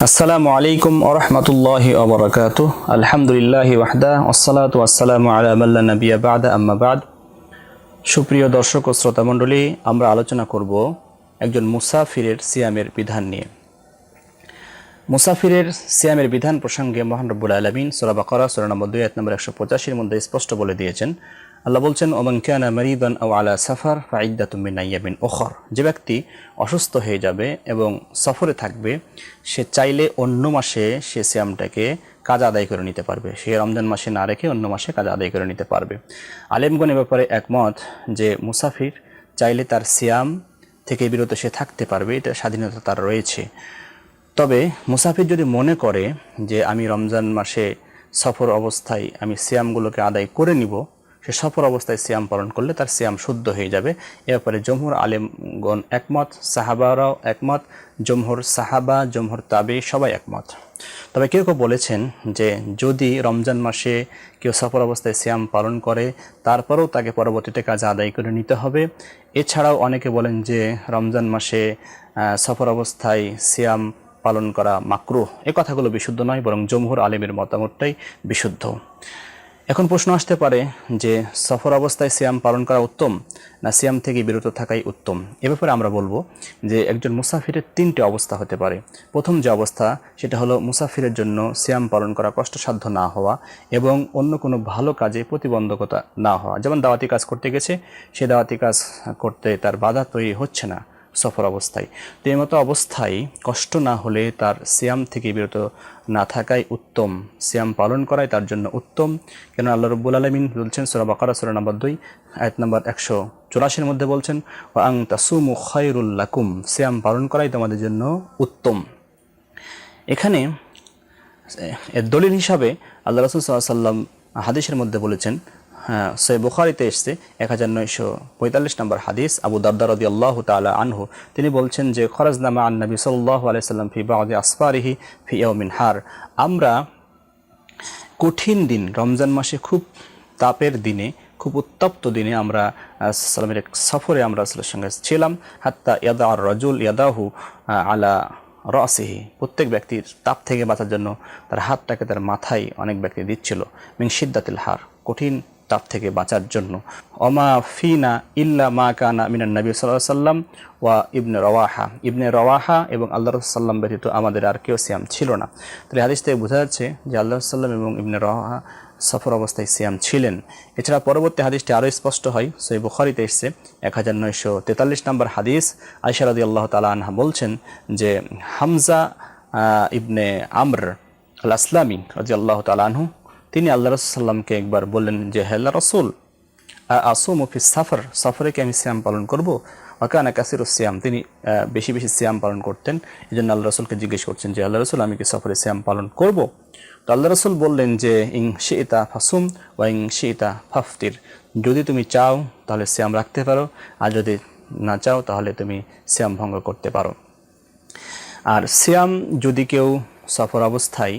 আসসালামু আলাইকুম ওয়া রাহমাতুল্লাহি ওয়া বারাকাতুহু আলহামদুলিল্লাহি ওয়াহদা ওয়াসসালাতু ওয়াসসালামু আলা মান লা নাবিয়্যা বা'দা আম্মা বা'দ। সুপ্রিয় দর্শক ও শ্রোতা মণ্ডলী, আমরা আলোচনা করব একজন মুসাফিরের সিয়ামের বিধান নিয়ে। মুসাফিরের সিয়ামের বিধান প্রসঙ্গে মহান রব্বুল আলামিন সূরা বাকারা সূরা নম্বর 2 আয়াত নম্বর 185 এর মধ্যে স্পষ্ট বলে দিয়েছেন। আল্লাহ বলছেন, ওমান কানা মারিদান আও আলা সাফার ফাইদ্দাতুম মিন আইয়ামিন উখর। যে ব্যক্তি অসুস্থ হয়ে যাবে এবং সফরে থাকবে, সে চাইলে অন্য মাসে সে সিয়ামটাকে কাজা আদায় করে নিতে পারবে। সে রমজান মাসে না রেখে অন্য মাসে কাজা আদায় করে নিতে পারবে। আলেমগণ এ ব্যাপারে একমত যে মুসাফির চাইলে তার সিয়াম থেকে বিরত সে থাকতে পারবে, এটা স্বাধীনতা তার রয়েছে। তবে মুসাফির যদি মনে করে যে আমি রমজান মাসে সফর অবস্থায় আমি সিয়ামগুলোকে আদায় করে নিব, সে সফর অবস্থায় সিয়াম পালন করলে তার সিয়াম শুদ্ধ হয়ে যাবে। এ ব্যাপারে জমহুর আলেমগণ একমত, সাহাবারাও একমত, জমহুর সাহাবা, জমহুর তাবে সবাই একমত। তবে কেউ কেউ বলেছেন যে যদি রমজান মাসে কেউ সফর অবস্থায় সিয়াম পালন করে, তারপরেও তাকে পরবর্তীতে কাজ আদায় করে নিতে হবে। এছাড়াও অনেকে বলেন যে রমজান মাসে সফর অবস্থায় সিয়াম পালন করা মাকরুহ। এই কথাগুলো বিশুদ্ধ নয়, বরং জমহুর আলেমের মতামতটাই বিশুদ্ধ। এখন প্রশ্ন আসতে পারে যে সফর অবস্থায় সিয়াম পালন করা উত্তম না সিয়াম থেকে বিরত থাকাই উত্তম। এ ব্যাপারে আমরা বলবো যে একজন মুসাফিরের তিনটে অবস্থা হতে পারে। প্রথম যে অবস্থা, সেটা হলো মুসাফিরের জন্য সিয়াম পালন করা কষ্টসাধ্য না হওয়া এবং অন্য কোনো ভালো কাজে প্রতিবন্ধকতা না হওয়া। যেমন দাওয়াতি কাজ করতে গেছে, সে দাওয়াতি কাজ করতে তার বাধা তৈরি হচ্ছে না সফর অবস্থায়। তো এই মতো অবস্থায় কষ্ট না হলে তার সিয়াম থেকে বিরত না থাকাই উত্তম, সিয়াম পালন করাই তার জন্য উত্তম। কেন আল্লাহ রব্বুল আলামিন বলছেন সূরা বাকারা সূরা নম্বর 2 আয়াত নম্বর 184 এর মধ্যে বলছেন, ওয়া আন তাসুমু খায়রুল লাকুম, সিয়াম পালন করাই তোমাদের জন্য উত্তম। এখানে এর দলিল হিসাবে আল্লাহ রাসূল সাল্লাল্লাহু আলাইহি ওয়াসাল্লাম হাদিসের মধ্যে বলেছেন, সহিহ বুখারীতে এসেছে 1945 নম্বর হাদিস, আবু দারদা রাদিয়াল্লাহু তাআলা আনহু তিনি বলছেন যে খরাজনা মা আন-নবী সাল্লাল্লাহু আলাইহি সাল্লাম ফি বা'দি আসফারিহি ফি ইয়াউমিন হার। আমরা কঠিন দিন, রমজান মাসে খুব তাপের দিনে, খুব উত্তপ্ত দিনে আমরা সাল্লামের এক সফরে আমরা রাসূলের সঙ্গে ছিলাম। হাত্তা ইয়াদা আর রাজুল ইয়াদাহু আলা রাসিহি, প্রত্যেক ব্যক্তির তাপ থেকে বাঁচার জন্য তার হাতটাকে তার মাথায় অনেক ব্যক্তি দিচ্ছিল। মিন শিদ্দাতিল হার, কঠিন তাপ থেকে বাঁচার জন্য। ওমা ফিনা ইল্লা মা কানা মিনান নবী সাল্লাল্লাহু আলাইহি সাল্লাম ওয়া ইবনে রওয়াহা এবং আল্লাহ রাসূল সাল্লাম ব্যতীত আমাদের আর কেউ সিয়াম ছিল না। তাহলে হাদিস থেকে বোঝা যাচ্ছে যে আল্লাহ সাল্লাম এবং ইবনে রওয়াহা সফর অবস্থায় সিয়াম ছিলেন। এছাড়া পরবর্তী হাদিসটি আরও স্পষ্ট হয়, সহিহ বুখারীতে এসেছে 1943 নম্বর হাদিস। আয়েশা রাদিয়াল্লাহু তাআলা আনহা বলছেন যে হামজা ইবনে আমর আল আসলামী রাদিয়াল্লাহু তাআলা আনহু তিনি আল্লাহ রাসূল সাল্লামকে একবার বললেন যে হে আল্লাহর রাসূল, আসুমু ফি সাফর, সফরে কি আমি সিয়াম পালন করব? ওয়াকানা কাসিরুস সিয়াম, তিনি বেশি বেশি সিয়াম পালন করতেন। এই জন্য আল্লাহ রাসূলকে জিজ্ঞেস করছেন যে আল্লাহ রাসূল, আমি কি সফরে সিয়াম পালন করব? তো আল্লাহ রাসূল বললেন যে ইন শি'তা ফাসুম ওয়া ইন শি'তা ফাফতির, যদি তুমি চাও তাহলে সিয়াম রাখতে পারো, আর যদি না চাও তাহলে তুমি সিয়াম ভঙ্গ করতে পারো। আর সিয়াম যদি কেউ সফর অবস্থায়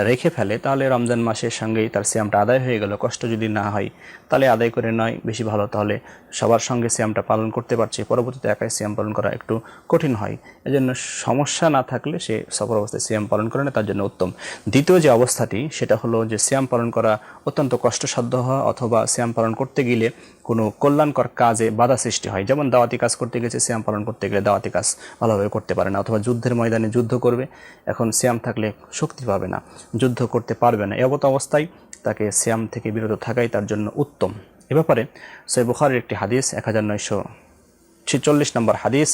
রেখে ফেলে, তাহলে রমজান মাসের সঙ্গেই তার সিয়ামটা আদায় হয়ে গেল। কষ্ট যদি না হয় তাহলে আদায় করে নয় বেশি ভালো, তাহলে সবার সঙ্গে সিয়ামটা পালন করতে পারছে। পরবর্তীতে একাই সিয়াম পালন করা একটু কঠিন হয়, এজন্য সমস্যা না থাকলে সে সফর অবস্থায় সিয়াম পালন করে না, তার জন্য উত্তম। দ্বিতীয় যে অবস্থাটি, সেটা হলো যে সিয়াম পালন করা অত্যন্ত কষ্টসাধ্য হওয়া, অথবা সিয়াম পালন করতে গেলে কোনো কল্যাণকর কাজে বাধা সৃষ্টি হয়। যেমন দাওয়াতি কাজ করতে গেছে, সিয়াম পালন করতে গেলে দাওয়াতি কাজ ভালোভাবে করতে পারে না, অথবা যুদ্ধের ময়দানে যুদ্ধ করবে, এখন সিয়াম থাকলে শক্তি পাবে না, যুদ্ধ করতে পারবে না। এমত অবস্থায় তাকে সিয়াম থেকে বিরত থাকাই তার জন্য উত্তম। এ ব্যাপারে সহিহ বুখারীর একটি হাদিস 1946 নম্বর হাদিস,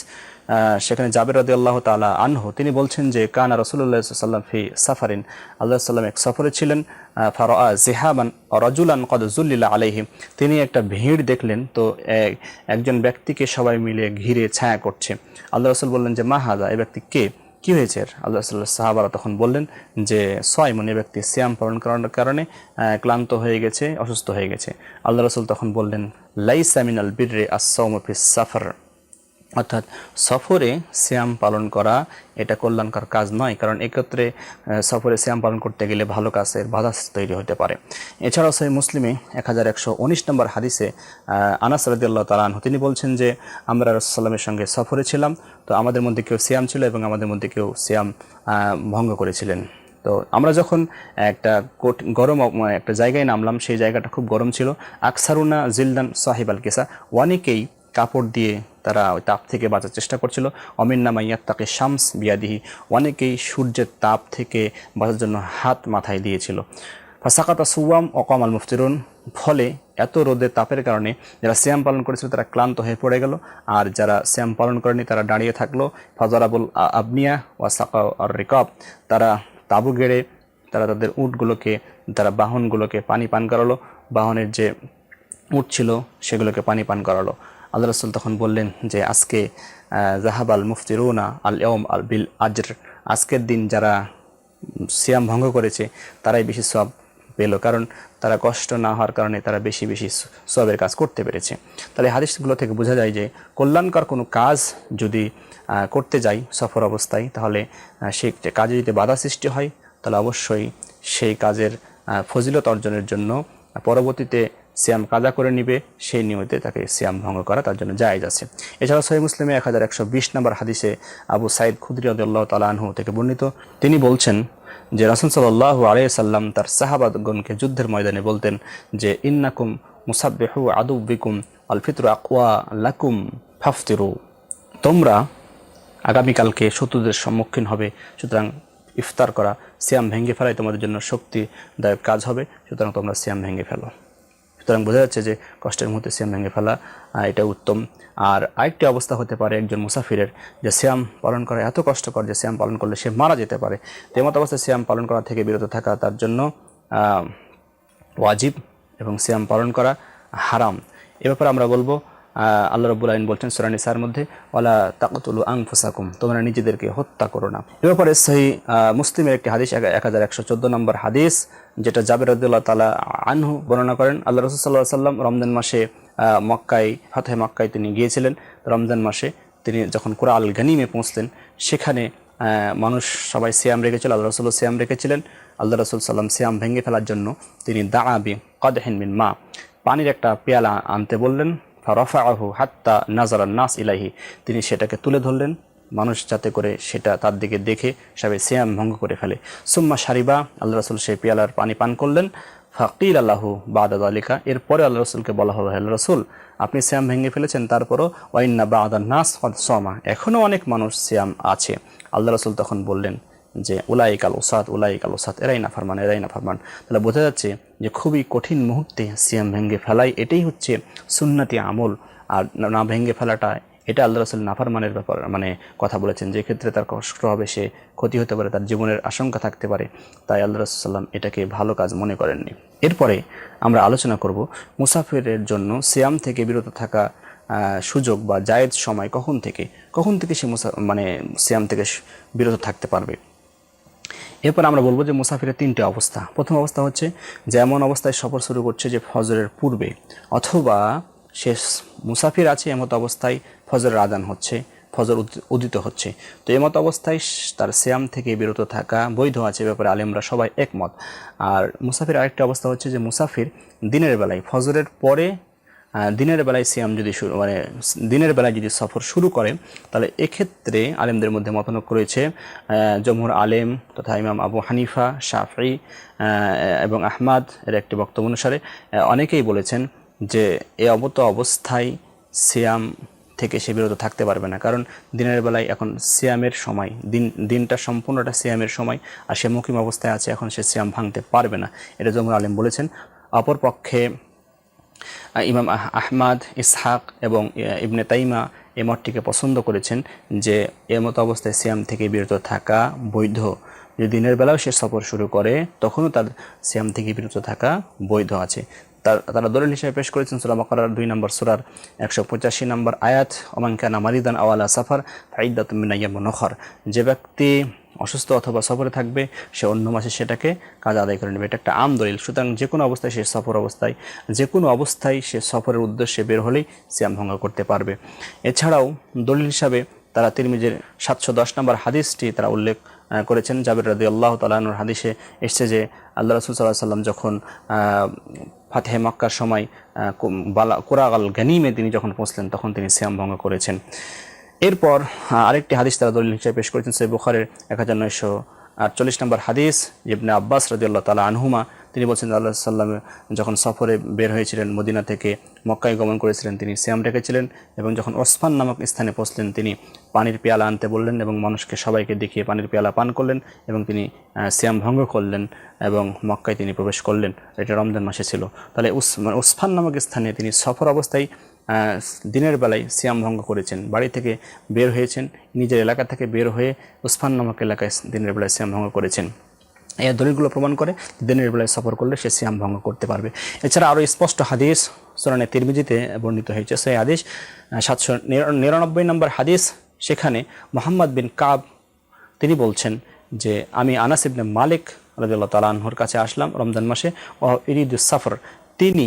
সেখানে জাবের রাদিয়াল্লাহু তাআলা আনহু তিনি বলছেন যে কানা রাসূলুল্লাহ সাল্লাল্লাহু আলাইহি ওয়াসাল্লাম ফি সাফারিন, আল্লাহ সাল্লাম এক সফরে ছিলেন। ফারাআ জিহাবান রাজুলান কদ যুল্লিলা আলাইহি, তিনি একটা ভিড় দেখলেন, তো একজন ব্যক্তিকে সবাই মিলে ঘিরে ছায়া করছে। আল্লাহ রাসূল বললেন যে মা হাযা, এই ব্যক্তি কে, কি হয়েছে? আল্লাহ সাহাবারা তখন বললেন যে সাইমুন, এই ব্যক্তি সিয়াম পালন করার কারণে ক্লান্ত হয়ে গেছে, অসুস্থ হয়ে গেছে। আল্লাহ রাসূল তখন বললেন লাইসা মিনাল বিররি আস-সাওমু ফিস সাফর, অর্থাৎ সফরে সিয়াম পালন করা এটা কল্যাণকর কাজ নয়, কারণ এক্ষেত্রে সফরে সিয়াম পালন করতে গেলে ভালো কাজের বাধা তৈরি হতে পারে। এছাড়াও সহিহ মুসলিমে 1119 নম্বর হাদিসে আনাস রাদিয়াল্লাহু তাআলা আনহু তিনি বলছেন যে আমরা রাসূলুল্লাহ সাল্লামের সঙ্গে সফরে ছিলাম, তো আমাদের মধ্যে কেউ সিয়াম ছিল এবং আমাদের মধ্যে কেউ সিয়াম ভঙ্গ করেছিলেন। তো আমরা যখন একটা গরম একটা জায়গায় নামলাম, সেই জায়গাটা খুব গরম ছিল। আকসারুনা জিলদান সাহিবাল কিসা, অনেকেই কাপড় দিয়ে তারা ওই তাপ থেকে বাঁচার চেষ্টা করছিল। অমিন্না মাইয়াত্তাকে শামস বিয়াদিহি, অনেকেই সূর্যের তাপ থেকে বাঁচার জন্য হাত মাথায় দিয়েছিল। ফাসাকাতা সুওয়াম অকম আল মুফতিরুন, ফলে এত রোদের তাপের কারণে যারা সিয়াম পালন করেছিল তারা ক্লান্ত হয়ে পড়ে গেল, আর যারা সিয়াম পালন করেনি তারা দাঁড়িয়ে থাকলো। ফাজারাবুল আবনিয়া ওয়া সাকা আর রিকাব, তারা তাবু গেড়ে তারা তাদের উটগুলোকে, তারা বাহনগুলোকে পানি পান করালো, বাহনের যে উট ছিল সেগুলোকে পানি পান করালো। আল্লাহ রাসূল তখন বললেন যে আজকে জাহাবাল মুফতিরুনা আল ইয়াউম আল বিল আজর, আজকের দিন যারা সিয়াম ভঙ্গ করেছে তারাই বেশি সওয়াব পেল, কারণ তারা কষ্ট না হওয়ার কারণে তারা বেশি বেশি সওয়াবের কাজ করতে পেরেছে। তাহলে হাদিসগুলো থেকে বোঝা যায় যে কল্যাণকর কোনো কাজ যদি করতে যাই সফর অবস্থায়, তাহলে সেই কাজে যদি বাধা সৃষ্টি হয় তাহলে অবশ্যই সেই কাজের ফজিলত অর্জনের জন্য পরবর্তীতে সিয়াম কাজা করে নিবে, সেই নিয়তে তাকে সিয়াম ভঙ্গ করা তার জন্য জায়েজ আছে। এছাড়া সহিহ মুসলিমে 1120 নম্বর হাদিসে আবু সাইদ খুদরি রাদিয়াল্লাহু তাআলা আনহু থেকে বর্ণিত, তিনি বলছেন যে রাসূল সাল্লাল্লাহু আলাইহি সাল্লাম তার সাহাবাগণকে যুদ্ধের ময়দানে বলতেন যে ইন্নাকুম মুসাব্বিহু আদুবিকুম আল ফিতরু আকওয়া লাকুম ফাফতিরু, তোমরা আগামীকালকে শত্রুদের সম্মুখীন হবে, সুতরাং ইফতার করা সিয়াম ভেঙে ফেলাই তোমাদের জন্য শক্তিদায়ক কাজ হবে, সুতরাং তোমরা সিয়াম ভেঙে ফেলো। সুতরাং বোঝা যাচ্ছে যে কষ্টের মুহূর্তে সিয়াম ভেঙে ফেলা এটা উত্তম। আর আরেকটি অবস্থা হতে পারে একজন মুসাফিরের যে সিয়াম পালন করা এত কষ্টকর যে সিয়াম পালন করলে সে মারা যেতে পারে, তেমত অবস্থায় সিয়াম পালন করা থেকে বিরত থাকা তার জন্য ওয়াজিব এবং সিয়াম পালন করা হারাম। এ ব্যাপারে আমরা বলবো আল্লাহ রাব্বুল আলামিন বলছেন সূরা নিসার মধ্যে ওয়ালা তাকতুলু আনফুসাকুম, তোমরা নিজেদেরকে হত্যা করো না। এ ব্যাপারে সহিহ মুসলিমের একটি হাদিস 1114 নম্বর হাদিস, যেটা জাবের রাদিয়াল্লাহু তাআলা আনহু বর্ণনা করেন। আল্লাহ রাসূল সাল্লাল্লাহু আলাইহি ওয়াসাল্লাম রমজান মাসে মক্কায় ফাতহে মক্কায় তিনি গিয়েছিলেন। রমজান মাসে তিনি যখন কুরা আল গানিমে পৌঁছলেন, সেখানে মানুষ সবাই সিয়াম রেখেছিল, আল্লাহ রাসূল সিয়াম রেখেছিলেন। আল্লাহ রাসূল সাল্লাম সিয়াম ভেঙে ফেলার জন্য তিনি দাআবি কদহিন মিন মা, পানির একটা পেয়ালা আনতে বললেন। ফারাফাআহু হাত্তা নাযারা নাস ইলাইহি, তিনি সেটাকে তুলে ধরলেন মানুষ যাতে করে সেটা তার দিকে দেখে সবাই সিয়াম ভঙ্গ করে ফেলে। সুম্মা শারিবা, আল্লাহ রাসূল সেই পেয়ালার পানি পান করলেন। ফাকিল আল্লাহু বাদা যালিকা, এরপরে আল্লাহ রাসূলকে বলা হলো, আল্লাহ রাসূল আপনি সিয়াম ভেঙে ফেলেছেন, তারপরও ওয়াইন্না বাদান নাস কদ সামা, এখনও অনেক মানুষ সিয়াম আছে। আল্লাহ রাসূল তখন বললেন যে উলাইকাল উসাদ উলাইকাল উসাদ, এরাই নাফরমান এরাই নাফরমান। তাহলে বোঝা যাচ্ছে যে খুবই কঠিন মুহূর্তে সিয়াম ভেঙে ফেলাই এটাই হচ্ছে সুন্নতি আমল, আর না ভেঙে ফেলাটা এটা আল্লাহ রাসূল নাফরমানের ব্যাপার মানে কথা বলেছেন, যে ক্ষেত্রে তার কষ্ট হবে, সে ক্ষতি হতে পারে, তার জীবনের আশঙ্কা থাকতে পারে, তাই আল্লাহ রাসূল সাল্লাম এটাকে ভালো কাজ মনে করেননি। এরপরে আমরা আলোচনা করব মুসাফিরের জন্য সিয়াম থেকে বিরত থাকা সুযোগ বা জায়েজ সময় কখন থেকে সে সিয়াম থেকে বিরত থাকতে পারবে। এরপর আমরা বলবো যে মুসাফিরের তিনটে অবস্থা। প্রথম অবস্থা হচ্ছে যে এমন অবস্থায় সফর শুরু করছে যে ফজরের পূর্বে, অথবা সে মুসাফির আছে এমত অবস্থায় ফজরের আযান হচ্ছে, ফজর উদিত হচ্ছে, তো এমত অবস্থায় তার সিয়াম থেকে বিরত থাকা বৈধ আছে, ব্যাপারে আলেমরা সবাই একমত। আর মুসাফির আরেকটা অবস্থা হচ্ছে যে মুসাফির দিনের বেলায় ফজরের পরে দিনের বেলায় সিয়াম যদি দিনের বেলায় যদি সফর শুরু করে, তাহলে এক্ষেত্রে আলেমদের মধ্যে মতানৈক্য রয়েছে। জমহুর আলেম তথা ইমাম আবু হানিফা, শাফঈ এবং আহমদ এর একটি বক্তব্য অনুসারে অনেকেই বলেছেন যে এই অবস্থায় সিয়াম থেকে সে বিরত থাকতে পারবে না, কারণ দিনের বেলায় এখন সিয়ামের সময়, দিনটা সম্পূর্ণটা সিয়ামের সময়, আর সে মুকিম অবস্থায় আছে, এখন সে সিয়াম ভাঙতে পারবে না, এটা জমহুর আলেম বলেছেন। অপরপক্ষে ইমাম আহমদ, ইসহাক এবং ইবনে তাইমা এই মতটিকে পছন্দ করেছেন যে এর মতো অবস্থায় সিয়াম থেকে বিরত থাকা বৈধ। যদি দিনের বেলাও সে সফর শুরু করে তখনও তার সিয়াম থেকে বিরত থাকা বৈধ আছে। তারা দলিল হিসেবে পেশ করেছেন সূরা বাকারার 2 নম্বর সূরার 185 নম্বর আয়াত, ওমান কানা মারিদান আও আলা সাফার ফাইদ্দাতুম মিন আইয়ামিন উখর, যে ব্যক্তি অসুস্থ অথবা সফরে থাকবে সে অন্য মাসে সেটাকে কাজা আদায় করে নেবে। এটা একটা আম দলিল। সুতরাং যে কোনো অবস্থায় সে সফর অবস্থায় যে কোনো অবস্থায় সে সফরের উদ্দেশ্যে বের হলেই সিয়াম ভঙ্গ করতে পারবে। এছাড়াও দলিল হিসাবে তারা তিরমিজির 710 নম্বর হাদিসটি তারা উল্লেখ করেছেন। জাবির রাদিয়াল্লাহু তাআলা আনহুর হাদিসে এসেছে যে আল্লাহ রাসূল সাল্লাল্লাহু আলাইহি সাল্লাম যখন ফাতহে মক্কার সময় কুরাগাল গনিমে তিনি যখন পৌঁছলেন তখন তিনি সিয়াম ভঙ্গ করেছেন। এরপর আরেকটি হাদিস তারা দলিল হিসেবে পেশ করেছেন সহিহ বুখারীর 1948 নম্বর হাদিস। ইবনে আব্বাস রাদিয়াল্লাহু তাআলা আনহুমা তিনি বলছেন আল্লাহ সাল্লাম যখন সফরে বের হয়েছিলেন মদিনা থেকে মক্কায় গমন করেছিলেন তিনি সিয়াম রেখেছিলেন এবং যখন ওসমান নামক স্থানে পৌঁছলেন তিনি পানির পেয়ালা আনতে বললেন এবং মানুষকে সবাইকে দেখিয়ে পানির পেয়ালা পান করলেন এবং তিনি সিয়াম ভঙ্গ করলেন এবং মক্কায় তিনি প্রবেশ করলেন। এটা রমজান মাসে ছিল। তাহলে ওসমান নামক স্থানে তিনি সফর অবস্থায় দিনের বেলায় সিয়াম ভঙ্গ করেছেন। বাড়ি থেকে বের হয়েছেন, নিজের এলাকা থেকে বের হয়ে ওসমান নামক এলাকায় দিনের বেলায় সিয়াম ভঙ্গ করেছেন। এই দলিলগুলো প্রমাণ করে দিনের বেলায় সফর করলে সে সিয়াম ভঙ্গ করতে পারবে। এছাড়া আরও স্পষ্ট হাদিস সুনানে তিরমিজিতে বর্ণিত হয়েছে। সেই হাদিস 799 নম্বর হাদিস। সেখানে মুহাম্মদ বিন কাব তিনি বলছেন যে আমি আনাস ইবনে মালিক রাদিয়াল্লাহু তাআলা আনহুর কাছে আসলাম রমজান মাসে। ও ইরিদুস সফর, তিনি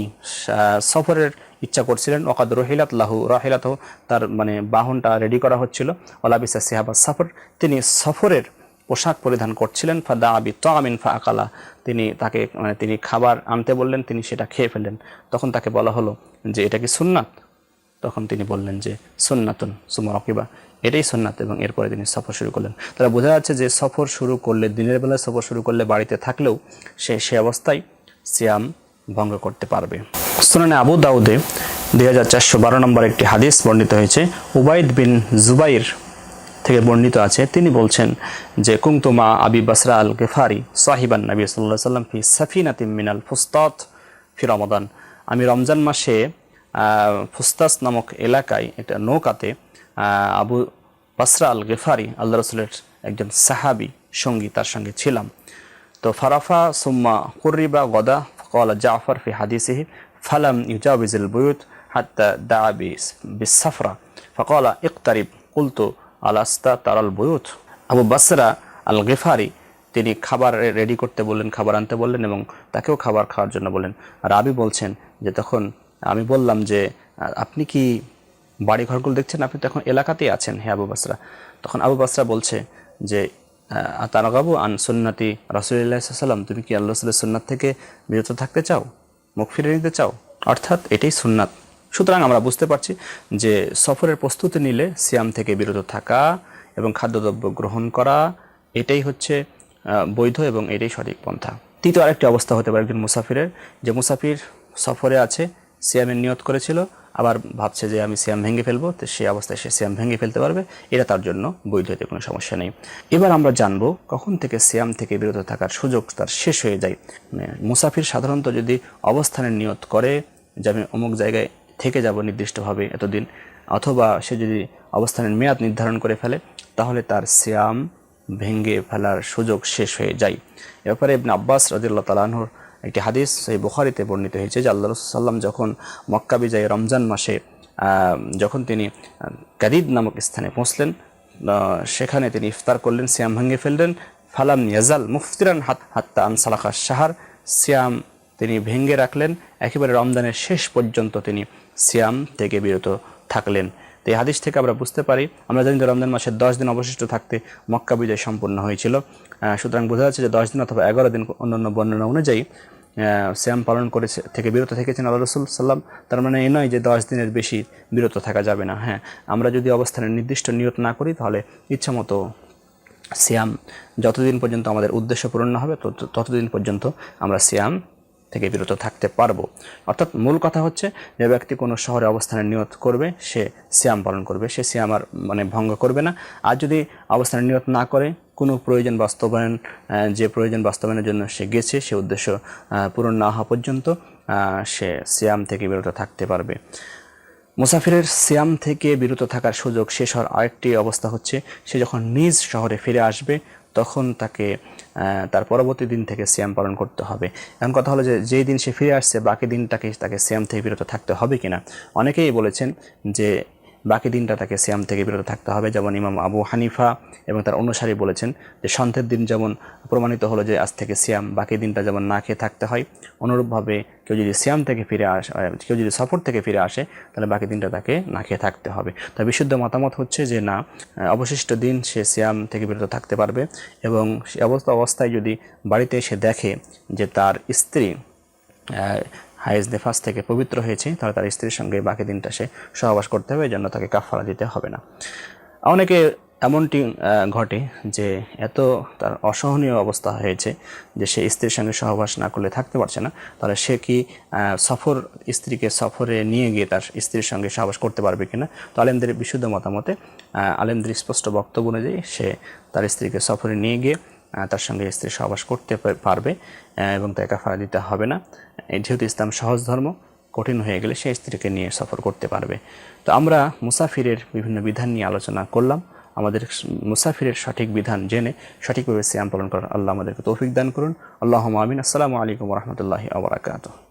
সফরের ইচ্ছা করছিলেন। ওকাদ রহিলাত লাহু রাহিলাতহু, তার মানে বাহনটা রেডি করা হচ্ছিল। ওলাবিসা সিহাবা সফর, তিনি সফরের পোশাক পরিধান করছিলেন। ফাদা আবি তামিন ফা আকালা, তিনি খাবার আনতে বললেন, তিনি সেটা খেয়ে ফেললেন। তখন তাকে বলা হলো যে এটা কি সুন্নাত? তখন তিনি বললেন যে সুন্নাতুন সুম্মা রাকিবা, এটাই সুন্নাত, এবং এরপরে তিনি সফর শুরু করলেন। তারা বোঝা যাচ্ছে যে সফর শুরু করলে, দিনের বেলায় সফর শুরু করলে বাড়িতে থাকলেও সে অবস্থায় সিয়াম ভঙ্গ করতে পারবে। সুনানে আবু দাউদে 2412 নম্বর একটি হাদিস বর্ণিত হয়েছে। উবাইদ বিন জুবাইর থেকে বর্ণিত আছে, তিনি বলছেন যে কুনতু মা আবি বসরা আল গিফারি সাহিবান নবী সাল্লাল্লাহু আলাইহি ওয়াসাল্লাম ফি সাফিনাতিন মিনাল ফুস্তাত ফি রমাদান। আমি রমজান মাসে ফুস্তাস নামক এলাকায় একটা নৌকাতে আবু বসরা আল গিফারি আল্লাহ রাসূলের একজন সাহাবী সঙ্গী, তার সঙ্গে ছিলাম। তো ফারাফা সুম্মা কুরিবা গদা ক্বালা জাফর ফি হাদিসিহি ফালাম ইউজাবিজুল বুয়ুত হাত্তা দাআ বিসসাফরা ফাক্বালা ইকতারিব কুলতু আলাস্তা তারাল বুয়ুত। আবু বসরা আল গিফারি তিনি খাবার রেডি করতে বললেন, খাবার আনতে বললেন এবং তাকেও খাবার খাওয়ার জন্য বললেন। আর আবি বলছেন যে তখন আমি বললাম যে আপনি কি বাড়ি ঘরগুলো দেখছেন? আপনি তখন এলাকাতেই আছেন হে আবু বসরা। তখন আবু বসরা বলছে যে তারাগাবু আন সুন্নতি রাসূলুল্লাহ সাল্লাল্লাহু আলাইহি ওয়াসাল্লাম, তুমি কি আল্লাহ রাসূলের সুন্নাত থেকে বিরত থাকতে চাও, মুখ ফিরে নিতে চাও? অর্থাৎ এটাই সুন্নাত। সুতরাং আমরা বুঝতে পারছি যে সফরের প্রস্তুতি নিলে সিয়াম থেকে বিরত থাকা এবং খাদ্যদ্রব্য গ্রহণ করা এটাই হচ্ছে বৈধ এবং এটাই সঠিক পন্থা। তৃতীয় আরেকটি অবস্থা হতে পারে একজন মুসাফিরের, যে মুসাফির সফরে আছে, সিয়ামের নিয়ত করেছিল, আবার ভাবছে যে আমি সিয়াম ভেঙে ফেলবো, তো সেই অবস্থায় সে সিয়াম ভেঙে ফেলতে পারবে, এটা তার জন্য বৈধ, এতে কোনো সমস্যা নেই। এবার আমরা জানবো কখন থেকে সিয়াম থেকে বিরত থাকার সুযোগ তার শেষ হয়ে যায়। মুসাফির সাধারণত যদি অবস্থানের নিয়ত করে যে আমি অমুক জায়গায় থেকে যাব নির্দিষ্টভাবে এতদিন, অথবা সে যদি অবস্থানের মেয়াদ নির্ধারণ করে ফেলে, তাহলে তার সিয়াম ভেঙে ফেলার সুযোগ শেষ হয়ে যায়। এ ব্যাপারে ইবনে আব্বাস রাদিয়াল্লাহু তাআলা আনহুর একটি হাদিস সেই বুখারীতে বর্ণিত হয়েছে যে আল্লাহ রাসূল সাল্লাল্লাহু আলাইহি ওয়াসাল্লাম যখন মক্কা বিজয়ে রমজান মাসে যখন তিনি কাদিদ নামক স্থানে পৌঁছলেন, সেখানে তিনি ইফতার করলেন, সিয়াম ভেঙে ফেললেন। ফালাম ইয়াজাল মুফতিরান হাত্তা আনসালাখা শাহর, সিয়াম তিনি ভেঙে রাখলেন, একেবারে রমজানের শেষ পর্যন্ত তিনি সিয়াম থেকে বিরত থাকলেন। তো এই হাদিস থেকে আমরা বুঝতে পারি, আমরা জানি যে রমজান মাসের 10 দিন অবশিষ্ট থাকতে মক্কা বিজয় সম্পূর্ণ হয়েছিল। সুতরাং বোঝা যাচ্ছে যে 10 দিন অথবা 11 দিন অন্যান্য বর্ণনা অনুযায়ী সিয়াম পালন করেছে থেকে বিরত থেকেছেন আল্লাহ রাসূল সাল্লাম। তার মানে এই নয় যে 10 দিনের বেশি বিরত থাকা যাবে না। হ্যাঁ, আমরা যদি অবস্থানের নির্দিষ্ট নিয়ত না করি তাহলে ইচ্ছামতো সিয়াম যতদিন পর্যন্ত আমাদের উদ্দেশ্য পূরণ না হবে ততদিন পর্যন্ত আমরা সিয়াম থেকে বিরত থাকতে পারবো। অর্থাৎ মূল কথা হচ্ছে যে ব্যক্তি কোনো শহরে অবস্থানের নিয়ত করবে, সে সিয়াম পালন করবে, সে সিয়াম আর ভঙ্গ করবে না। আর যদি অবস্থানের নিয়ত না করে, কোনো প্রয়োজন বাস্তবায়ন, যে প্রয়োজন বাস্তবায়নের জন্য সে গেছে, সে উদ্দেশ্য পূরণ না হওয়া পর্যন্ত সে সিয়াম থেকে বিরত থাকতে পারবে। মুসাফিরের সিয়াম থেকে বিরত থাকার সুযোগ শেষ হওয়ার আরেকটি অবস্থা হচ্ছে সে যখন নিজ শহরে ফিরে আসবে তখন তাকে তার পরবর্তী দিন থেকে সিয়াম পালন করতে হবে। এখন কথা হলো যে যেই দিন সে ফিরে আসছে বাকি দিনটাকে তাকে সিয়াম থেকে বিরত থাকতে হবে কিনা। অনেকেই বলেছেন যে বাকি দিনটা তাকে সিয়াম থেকে বিরত থাকতে হবে। যেমন ইমাম আবু হানিফা এবং তার অনুসারী বলেছেন যে সন্ধ্যের দিন যেমন প্রমাণিত হলো যে আজ থেকে সিয়াম, বাকি দিনটা যেমন না খেয়ে থাকতে হয়, অনুরূপভাবে কেউ যদি সিয়াম থেকে ফিরে আসে, কেউ যদি সফর থেকে ফিরে আসে, তাহলে বাকি দিনটা তাকে না খেয়ে থাকতে হবে। তাই বিশুদ্ধ মতামত হচ্ছে যে না, অবশিষ্ট দিন সে সিয়াম থেকে বিরত থাকতে পারবে। এবং সে অবস্থায় যদি বাড়িতে এসে দেখে যে তার স্ত্রী হায়েজ নেফাস থেকে পবিত্র হয়েছে, তাহলে তার স্ত্রীর সঙ্গে বাকি দিনটা সে সহবাস করতে হবে, এই জন্য তাকে কাফারা দিতে হবে না। অনেকে এমনটি ঘটে যে এত তার অসহনীয় অবস্থা হয়েছে যে সে স্ত্রীর সঙ্গে সহবাস না করলে থাকতে পারছে না, তাহলে সে কি স্ত্রীকে সফরে নিয়ে গিয়ে তার স্ত্রীর সঙ্গে সহবাস করতে পারবে কিনা? তো আলেমদের বিশুদ্ধ মতামতে, আলেমদের স্পষ্ট বক্তব্য অনুযায়ী সে তার স্ত্রীকে সফরে নিয়ে গিয়ে তার সঙ্গে স্ত্রী সহবাস করতে পারবে এবং তাকে কাফারা দিতে হবে না। যেহেতু ইসলাম সহজ ধর্ম, কঠিন হয়ে গেলে সে স্ত্রীকে নিয়ে সফর করতে পারবে। তো আমরা মুসাফিরের বিভিন্ন বিধান নিয়ে আলোচনা করলাম। আমাদের মুসাফিরের সঠিক বিধান জেনে সঠিকভাবে সিয়াম পালন করার আল্লাহ আমাদেরকে তৌফিক দান করুন। আল্লাহুম্মা আমিন। আসসালামু আলাইকুম ওয়া রাহমাতুল্লাহি ওয়া বারাকাতুহু।